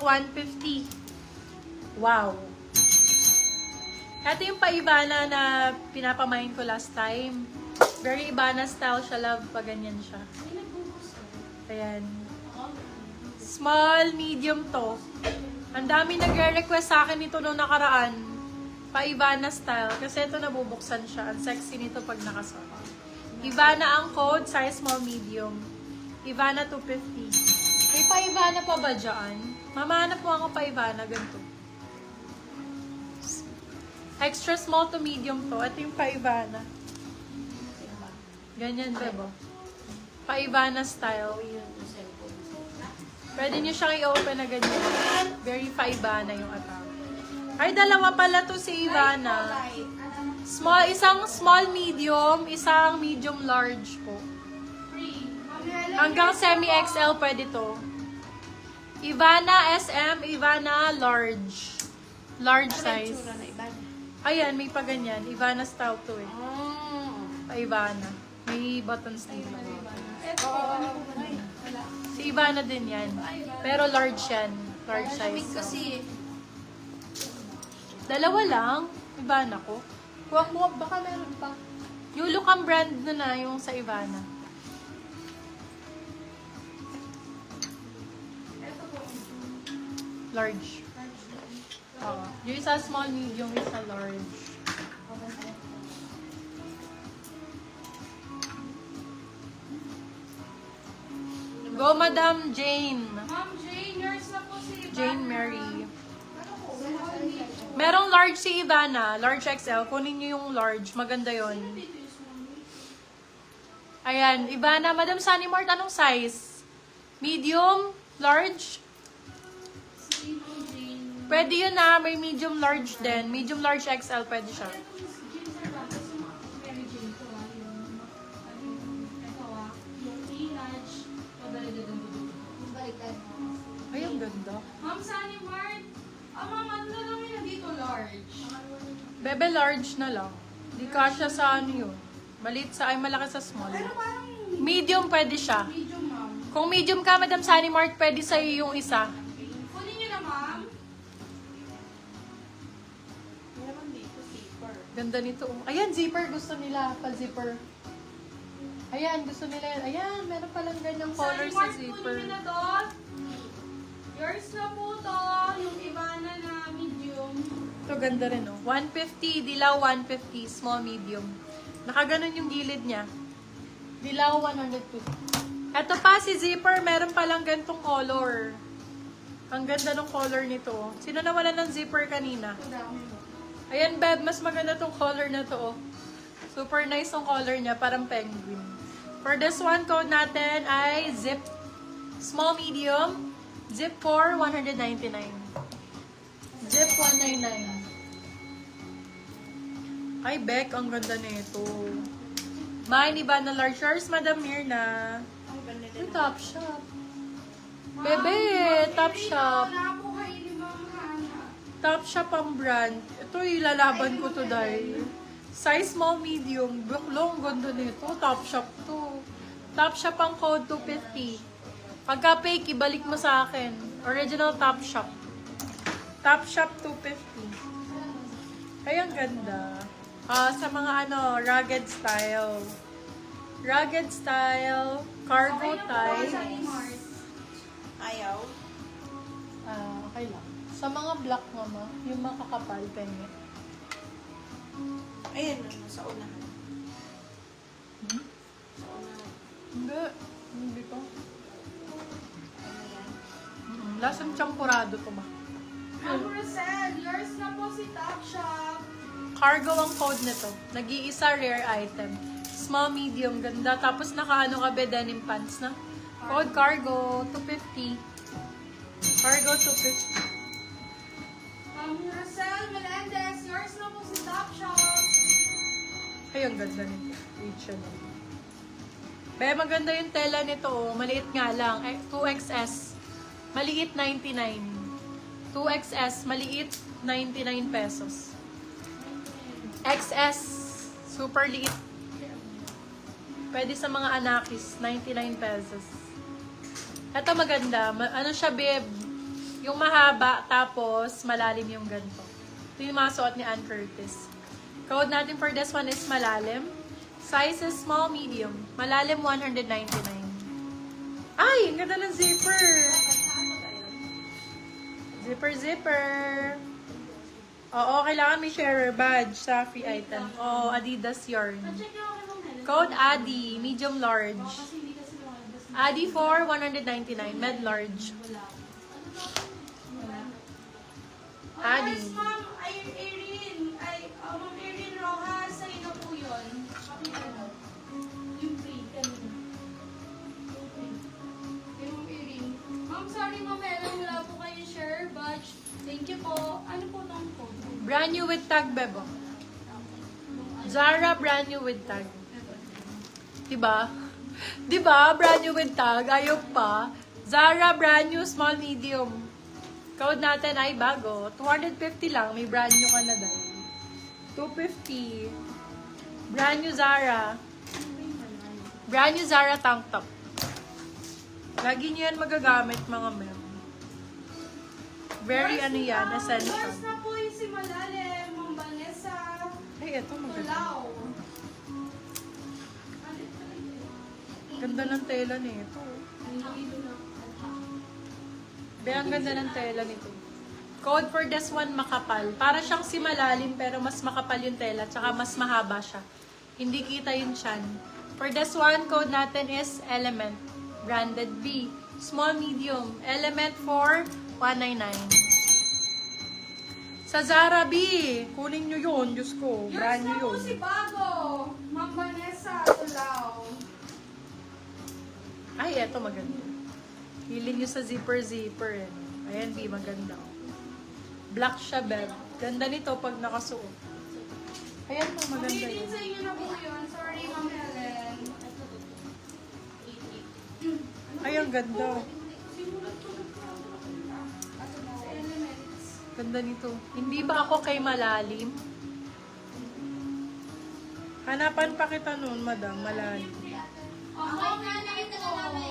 150. Wow. Ito yung pa-Ivana na pinapamain ko last time. Very Ivana style siya, love. Pag ganyan siya. Ayan. Small, medium to. Ang dami nagre-request sa akin nito nung nakaraan. Pa-Ivana style. Kasi ito nabubuksan siya. Ang sexy nito pag nakasuot. Ivana ang code, size small, medium. Ivana 250. May pa-Ivana pa ba dyan? Mamahanap po ako pa-Ivana. Ganito. Extra small to medium to. Ito yung pa-Ivana. Ganyan, bebo. Pa-Ivana style. Pwede nyo siyang i-open na ganyan. Very pa-Ivana yung attack. Ay, dalawa pala to si Ivana. Small, isang small medium, isang medium large po. Hanggang semi-XL pwede to. Ivana SM, Ivana large. Large size. Ayan, may pa ganyan. Ivana style to eh. Pa-Ivana. May buttons din. Si Ivana din yan. Pero large yan. Large size. Dalawa lang. Ivana ko. Huwag mo, baka meron pa. Yung look ang brand na yung sa Ivana. Large. Oo. Yung isa small, medium, yung isa large. Go, Madam Jane. Ma'am Jane, yours na po si Ivana. Jane Mary. Merong large si Ivana. Large XL. Kunin niyo yung large. Maganda yon. Ayan. Ivana. Madam Sunny Mart, anong size? Medium? Large? Pwede yun na. May medium large din. Medium large XL. Pwede siya. Ay, ang ganda. Ma'am Sunny Mart, ma'am, ano na lang yun dito, large? Bebe, large na lang. Di kasya sa ano yun. Balit sa, ay malaki sa small. Pero parang Medium pwede siya. medium, ma'am. Kung medium ka, Madam Sunny Mart, pwede sa'yo yung isa. Kunin niyo na, ma'am. Meron dito, zipper. Ganda nito. Ayan, zipper. Gusto nila. Pa-zipper. Ayan, gusto nila yan. Ayan, meron palang ganyang color Sunny sa Mart, zipper. kunin niyo na doon. Yours na po to, yung Ivana na medium. Ito, ganda rin, oh. 150. Dilaw, 150. Small, medium. Nakaganon yung gilid niya. Dilaw, 150. Ito pa, si zipper. Meron palang gantong color. Ang ganda ng color nito, oh. Sino nawala ng zipper kanina? Ayan, Beb. Mas maganda tong color na to, oh. Super nice yung color niya. Parang penguin. For this one, code natin ay zip. Small, medium. Zip for 199. Zip 199. Ay, Beck, ang ganda nito. Mine, iba na large yours, Madam Mirna. Uy, Top Shop. Bebe, Top Shop. Wala po kayo limang anak. Top Shop ang brand. Ito, ilalaban ko to dahil. Size small, medium. Buklong, ganda nito. Top Shop to. Top Shop ang code 250. Pagka fake, ibalik mo sa akin. Original Top Shop. Top Shop 250. Ay, ang ganda. Sa mga rugged style. Rugged style, cargo type. Ayaw. Okay lang. Sa mga black mama, yung makakapal, pengi. Ayan, sa unahan. Hmm? Sa unahan. Hindi ko. Ano yan? Lasang champurado to ba? Ma'am Rosel, yours na po si Top Shop. Cargo ang code nito. Nag-iisa rare item. Small, medium, ganda. Tapos nakaano ka ba, denim pants na? Code cargo, 250. Cargo, 250. Ma'am Rosel Melendez, yours na po si Top Shop. Ay, ang ganda nito. Rachel. Be, maganda yung tela nito. Oh. Maliit nga lang. 2XS. Maliit, 99. 2XS. Maliit, 99 pesos. XS. Super liit. Pwede sa mga anakis. 99 pesos. Ito maganda. Ano siya, babe? Yung mahaba, tapos malalim yung ganito. Ito yung mga suot ni Ann Curtis. Code natin for this one is malalim. Size is small, medium. Malalim, 199. Ay, ang ganda ng zipper. Zipper. Oo, kailangan may sharer badge sa free item. Oo, Adidas yarn. Check nyo ako nung Helen. Code Adi, medium large. Kasi hindi kasi lumabas. Adi for 199, med large. Wala. Adi. Yes, Ma'am Erin. Ma'am Erin Rojas. Sa'yo na po yun. Kami ano? Yung free kanina. Yung free. Kay Ma'am Erin. Ma'am, sorry Ma'am Ellen. Wala po kayo share badge. Thank you po. Ano po tong code? Brand new with tag, Bebo. Zara brand new with tag. Diba? Diba? Brand new with tag. Ayaw pa. Zara brand new, small, medium. Code natin ay bago. 250 lang. May brand new ka na dahil. 250. Brand new Zara. Brand new Zara tank top. Lagi nyo yan magagamit, mga mem. Very ano yan, essential. Yours na po yung si Malalim. Ma'am Vanessa. Ay, eto maganda. Tulaw. Ganda ng tela nito. Be, ang ganda ng tela nito. Code for this one, makapal. Para siyang si malalim, pero mas makapal yung tela, tsaka mas mahaba siya. Hindi kita yung chan. For this one, code natin is Element. Branded B. Small, medium. Element for 199. Sa Zara B, kunin nyo yun, Diyos ko. Brand Yours new na po yun. si Bago. Ma'am Vanessa Tulaw. Ay, eto maganda. Hiling nyo sa zipper. Ayan, B, maganda. Black siya, Beb. Ganda nito pag nakasuot. Ayan po, maganda Hindi yun. sa inyo na po yun. Sorry, Ma'am Helen. Ay, ang ganda. Elements. Ganda nito. Hindi ba ako kay malalim? Hanapan pa kita nun, madam. Malalim. Okay, nanay po.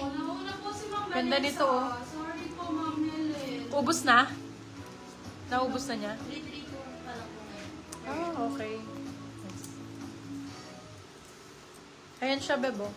Nauna po si Ma'am Ganda Vanessa. nito, oh. Sorry po, Ma'am Helen. Ubus na? Naubos na niya? Ah, okay. Yes. Ayan siya, Bebo.